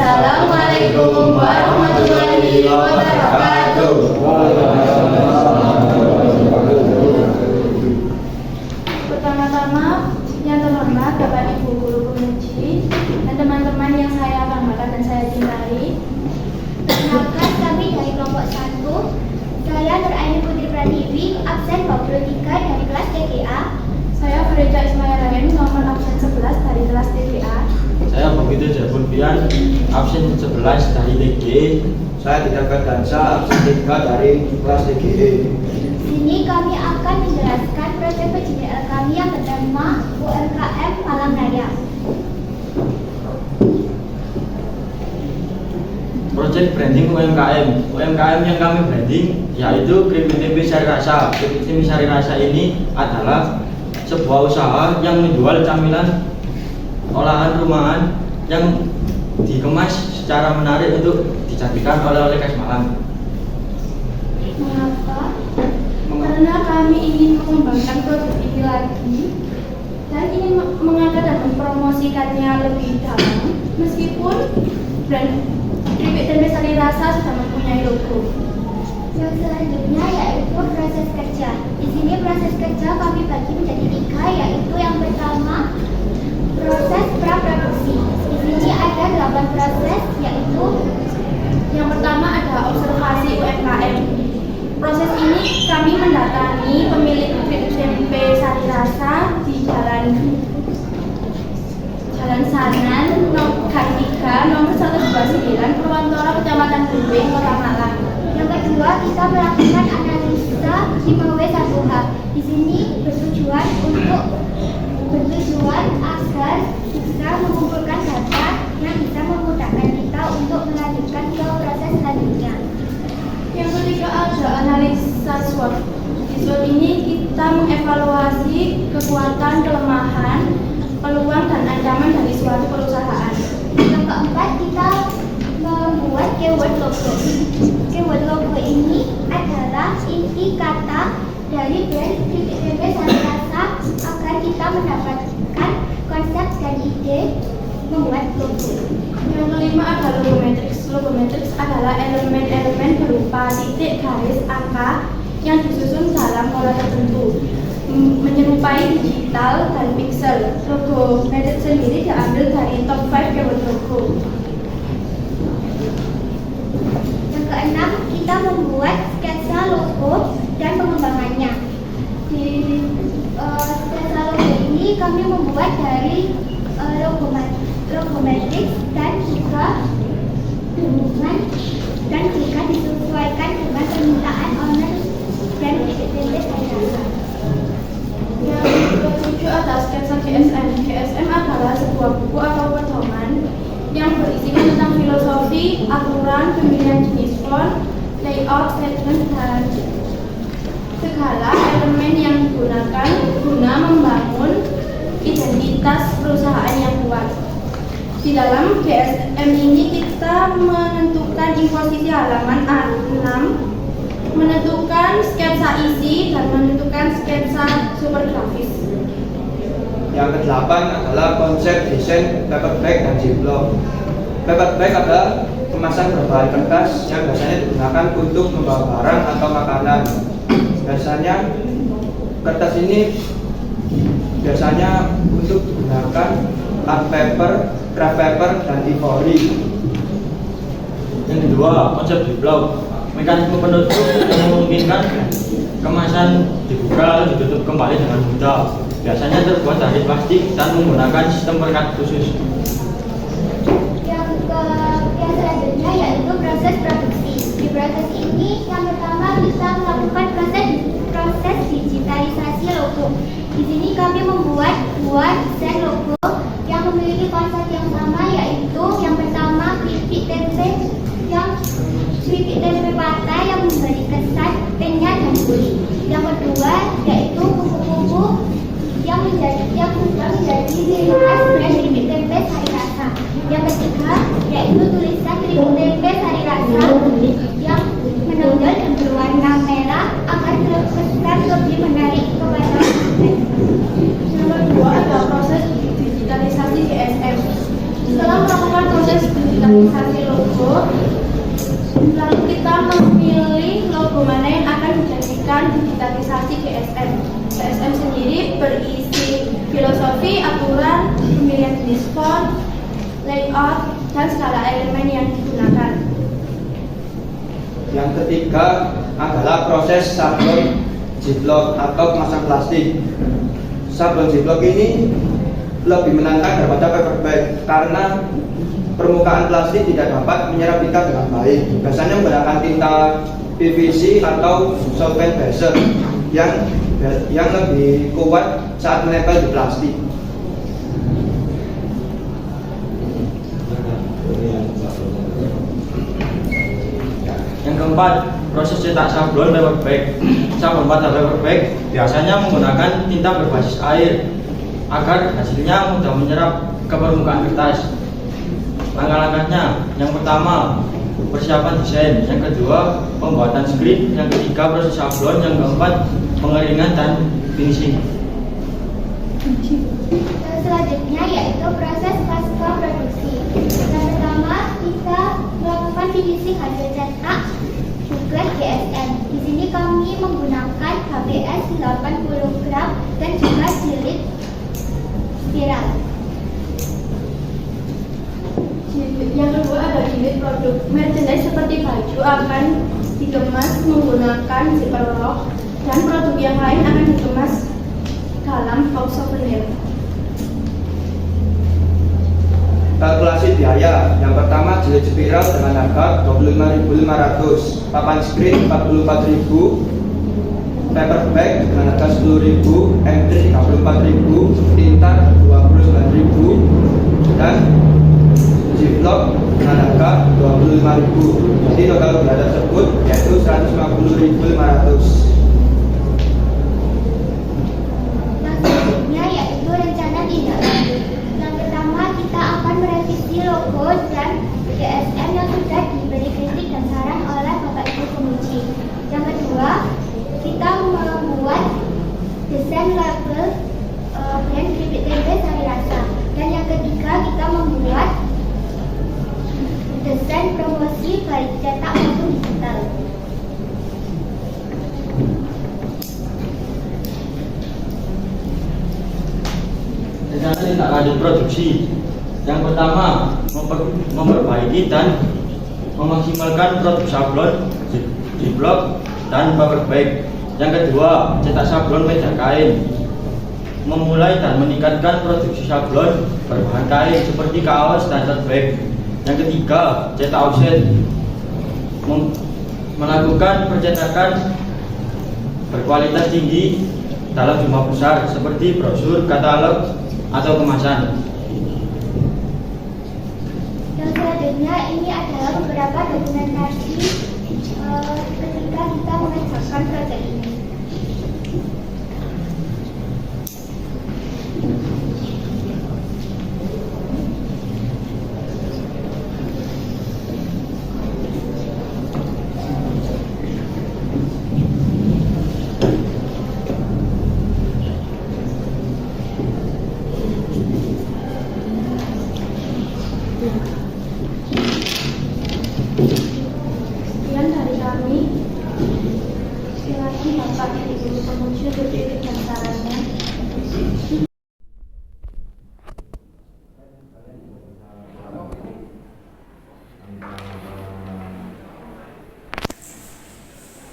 Assalamualaikum warahmatullahi wabarakatuh. Pertama-tama, yang terhormat Bapak Ibu Guru Penguji dan teman-teman yang saya banggakan dan saya cintai. Perkenalkan, kami dari kelompok 1. Saya Nuraini Putri Pratiwi, absen 23 dari kelas TGA. Saya Farida Ismail nomor absen 11 dari kelas TGA. Saya Begitu Jabulpian, absen 11 dari TG. Saya Tidak Dansa, absen 3 dari kelas TGE. Sini kami akan menjelaskan proses PJDL kami yang bernama UMKM Malang Raya. Proyek branding UMKM. UMKM yang kami branding yaitu Keripik Tempe Sari Rasa. Keripik Tempe Sari Rasa ini adalah sebuah usaha yang menjual camilan olahan rumahan yang dikemas secara menarik untuk dijadikan oleh-oleh khas Malang. Mengapa? Karena kami ingin mengembangkan produk ini lagi dan ingin mengangkat dan mempromosikannya lebih dalam, meskipun brand Keripik Tempe Sari Rasa sudah mempunyai logo. Yang selanjutnya yaitu proses kerja. Di sini proses kerja kami bagi menjadi 3, yaitu yang pertama proses praproduksi. Di sini ada 8 proses, yaitu Yang pertama ada observasi UMKM. Proses ini kami mendatangi pemilik Keripik Tempe Sari Rasa di Jalan Sanan, Gang 3, nomor 129, Purwantoro, Kecamatan Bumbing, Kota Malang. yang kedua kita melakukan analisa 5W1H. Di sini bertujuan agar bisa mengumpulkan data yang bisa memudahkan kita untuk melanjutkan ke proses selanjutnya. Yang ketiga ada analisa SWOT. Di SWOT ini kita mengevaluasi kekuatan, kelemahan, peluang dan ancaman dari suatu perusahaan. Yang keempat kita membuat keyword logo. Keyword logo ini adalah inti kata dari brand Keripik Tempe Sari Rasa agar kita mendapatkan konsep dan ide membuat logo. Yang kelima ada logometrics. Logometrics adalah elemen-elemen berupa titik, garis, angka yang disusun dalam pola tertentu, menyerupai digital dan pixel. Logometrics sendiri diambil dari top 5 keyword logo. Yang keenam kita membuat sketsa logo dan pengembangannya. Di sketsa logo ini kami membuat dari logometrics dan juga dan jika disesuaikan dengan permintaan owner brand Keripik Tempe Sari Rasa. Yang ketujuh ada sketsa GSM. GSM adalah sebuah buku atau pedoman yang berisikan tentang filosofi, aturan, pemilihan jenis font, layout, statement, dan segala elemen yang digunakan guna membangun identitas perusahaan yang kuat. Di dalam GSM ini kita menentukan posisi halaman A6, menentukan sketsa isi, dan menentukan sketsa super grafis. Yang ke-8 adalah konsep desain paper bag dan ziplock. Paper bag adalah kemasan berbahan kertas yang biasanya digunakan untuk membawa barang atau makanan. Biasanya kertas ini untuk digunakan art paper, craft paper, dan ivory. Yang kedua, konsep ziplock. Mekanisme penutup yang memungkinkan kemasan dibuka lalu ditutup kembali dengan mudah. Biasanya terbuat dari plastik dan menggunakan sistem perekat khusus. Yang selanjutnya yaitu proses produksi. Di proses ini yang pertama kita melakukan proses digitalisasi logo. Di sini kami membuat 2 desain logo yang memiliki konsep yang sama, yaitu yang pertama keripik tempe patah yang memberi kesan renyah dan gurih. Yang kedua yaitu kupu-kupu yang menjadi ciri khas brand Keripik Tempe Sari Rasa. Yang ketiga yaitu tulisan Keripik Tempe Sari Rasa yang menonjol dan berwarna merah agar terkesan lebih menarik kepada konsumen. Yang kedua ada proses digitalisasi GSM. Setelah melakukan proses proses digitalisasi logo, lalu kita memilih logo mana yang akan dijadikan digitalisasi GSM. GSM sendiri berisi filosofi, aturan, pemilihan jenis font, layout, dan skala elemen yang digunakan. Yang ketiga adalah proses sablon Ziploc atau kemasan plastik. Sablon Ziploc ini lebih menantang daripada paper bag karena permukaan plastik tidak dapat menyerap tinta dengan baik. Biasanya menggunakan tinta PVC atau solvent base yang lebih kuat saat menempel di plastik. Yang keempat, proses cetak sablon paper bag. Sablon pada paper bag biasanya menggunakan tinta berbasis air agar hasilnya mudah menyerap ke permukaan kertas. Langkah-langkahnya, yang pertama persiapan desain, yang kedua pembuatan skrip, yang ketiga proses sablon, yang keempat pengeringan dan finishing. Selanjutnya yaitu proses pasca produksi. Yang pertama kita melakukan finishing hasil cetak buklet GSM. Di sini kami menggunakan HBS 80 gram dan juga jilid spiral. Yang kedua ada jilid produk. Merchandise seperti baju akan dikemas menggunakan ziplock dan produk yang lain akan dikemas dalam box souvenir. Kalkulasi biaya. Yang pertama jilid spiral dengan harga 25.500, papan screen 44.000, paper bag dengan harga 10.000, M3 34.000, tinta 29.000, dan Ziploc dengan harga 25.000. Jadi total biaya tersebut yaitu 150.500. Selanjutnya yaitu rencana tindak lanjut. Yang pertama kita akan merevisi logo dan GSM yang sudah diberi kritik dan saran oleh Bapak Ibu penguji. Yang kedua kita membuat desain label brand keripik tempe Sari Rasa. Dan yang ketiga kita membuat desain promosi baik cetak maupun digital. Rencana tindak lanjut produksi. Yang pertama, memperbaiki dan memaksimalkan produk sablon, Ziploc, dan paper bag. Yang kedua, cetak sablon media kain. Memulai dan meningkatkan produksi sablon berbahan kain seperti kaos dan tote bag. Yang ketiga, cetak offset. Melakukan percetakan berkualitas tinggi dalam jumlah besar seperti brosur, katalog, atau kemasan. Yang selanjutnya ini adalah beberapa dokumentasi ketika kita mengerjakan proyek ini. Sekian dari kami. Silakan Bapak Ibu penguji untuk kritik dan sarannya.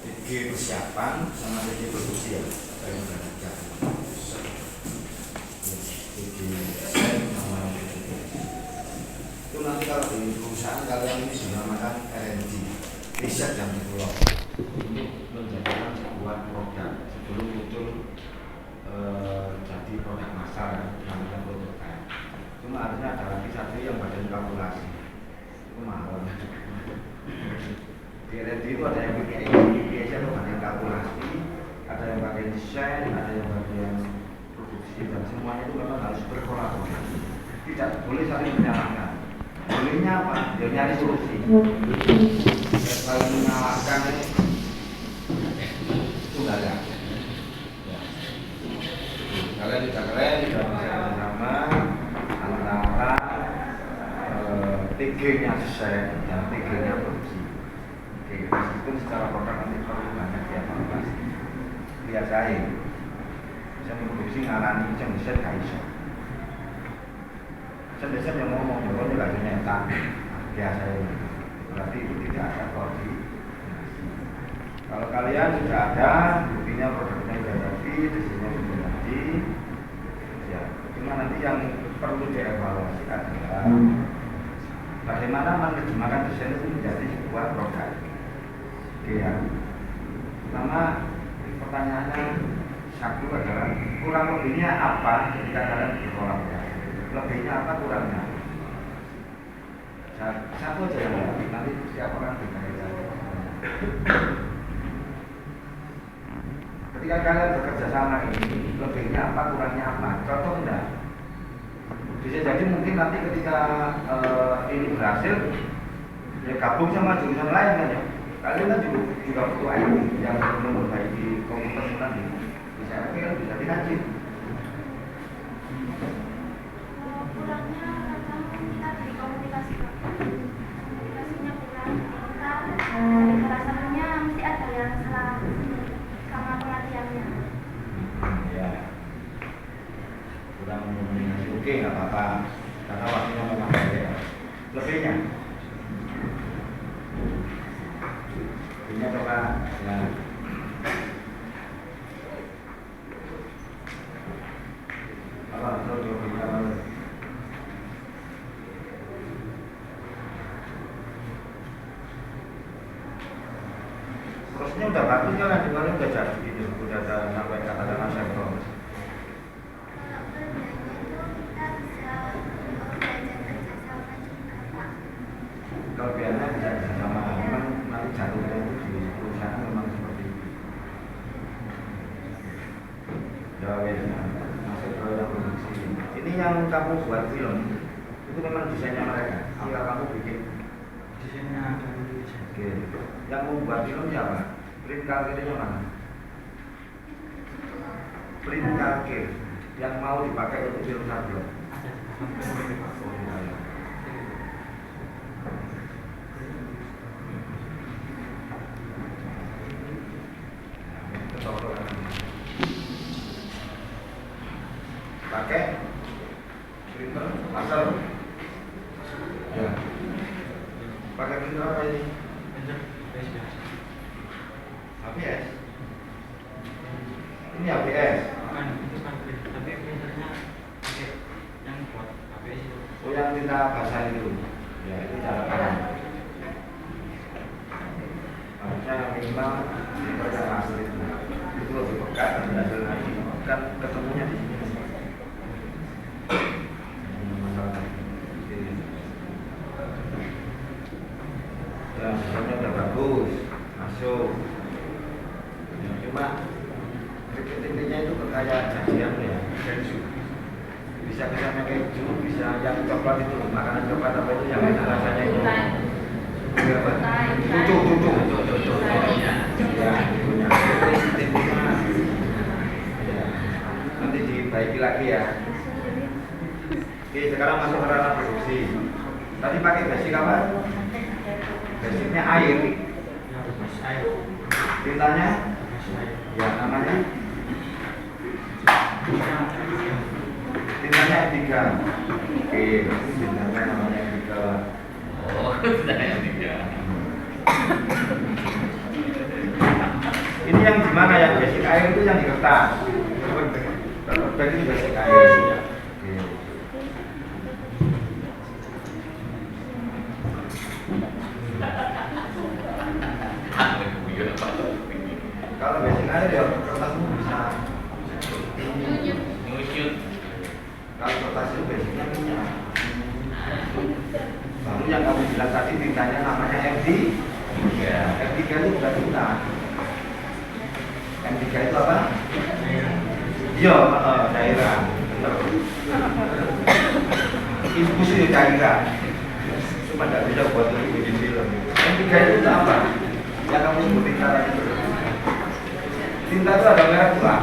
Titik persiapan sama titik produksi ya, yang berbeda. Itu nanti kalau di perusahaan kalian ini dinamakan R&D, riset dan develop, untuk menjadikan sebuah produk sebelum muncul jadi produk massal, namanya prototipe. Cuma harusnya ada lagi satu yang bagian kalkulasi, itu mahal. Di R&D itu ada yang pakai IPS itu bagian kalkulasi, ada yang bagian desain, ada yang bagian produksi, dan semuanya itu memang harus berkolaborasi. Tidak boleh saling menyalahkan. Bolehnya apa? Dia nyari solusi. Kalau menyalahkan itu nggak ada. Ya. Kalian tidak bisa bersama antara tim TG-nya selesai dan TG-nya produksi. Oke, meskipun secara produk nanti perlu banyak dievaluasi. Lihat saya, produksi ngalani desain gak iso. Desain yang ngomong juga nyetak biasa ini. Berarti itu tidak ada koordinasi. Kalau kalian sudah ada buktinya, produknya sudah jadi, desainnya sudah jadi, ya cuma nanti yang perlu dievaluasi adalah bagaimana menerjemahkan desain itu menjadi sebuah produk. Oke ya. Pertama pertanyaannya satu adalah kurang lebihnya apa ketika kalian berkolab ya? Lebihnya apa, kurangnya? Satu aja yang nanti setiap orang berkaitan. Ketika kalian bekerja sama ini, lebihnya apa, kurangnya apa? Contoh enggak? Bisa jadi mungkin nanti ketika ini berhasil, ya gabung sama jurusan lain kan ya. Kalian kan juga butuh IT yang memperbaiki komputer tadi. Bisa dikaji. Kurangnya kadang kita dari komunikasinya kurang, kita dari perasaannya mesti ada yang salah sama pelatihannya. Ya, kurang komunikasi. Oke, nggak apa-apa. Karena waktunya memang pendek. Lebihnya, coba ya. Apa prosesnya udah bagus kan, dimana udah jadi gitu, udah ada sampai katakanlah sektor. Kalau biasanya bisa sama, memang nanti jatuhnya itu di perusahaan memang seperti itu. Jawabnya masuk ke yang produksi. Ini yang kamu buat film, itu memang desainnya mereka. Tinggal kamu bikin desainnya. Oke. Yang membuat film siapa? Print kalkirnya mana? Print kalkir yang mau dipakai untuk film sablon. Pakai printer laser. Ya. Pakai printer apa ini? ABS. Ini ABS. Bukan, itu kan tapi printernya pakai yang buat ABS itu. Oh, yang tinta basah itu. Ya, itu cara kanan. Harusnya minimal ini pada hasil itu. Itu lebih pekat dan hasil lagi. Kan ketemunya di sini. Ya, misalnya udah bagus, masuk. Ya, cuma kritik-kritiknya itu kayak cacian ya, keju. Bisa kesannya keju, bisa yang coklat itu, makanan coklat apa itu yang enak rasanya itu. Apa? Cucu. Ya, punya. Ya, nanti dibaiki lagi ya. Oke, sekarang masuk ke ranah produksi. Tadi pakai basic apa? Basicnya air. Tintanya? Ya, namanya? Tintanya M3. Oke, tintanya namanya M3. Oh, tintanya M3. Ini yang gimana yang basic air itu yang di kertas? Berarti itu basic air. Oke. Kalau basic air ya kertasmu bisa nyusut. Kalau kertas itu basicnya minyak. Lalu yang kamu bilang tadi tintanya namanya MD. Ya, M3 itu bukan tinta. M3 itu apa? Iya, daerah. Infus itu daerah. Cuma tidak bisa buat untuk bikin film. M3 itu apa? Yang kamu sebut tinta tadi. Tinta itu ada merek dua.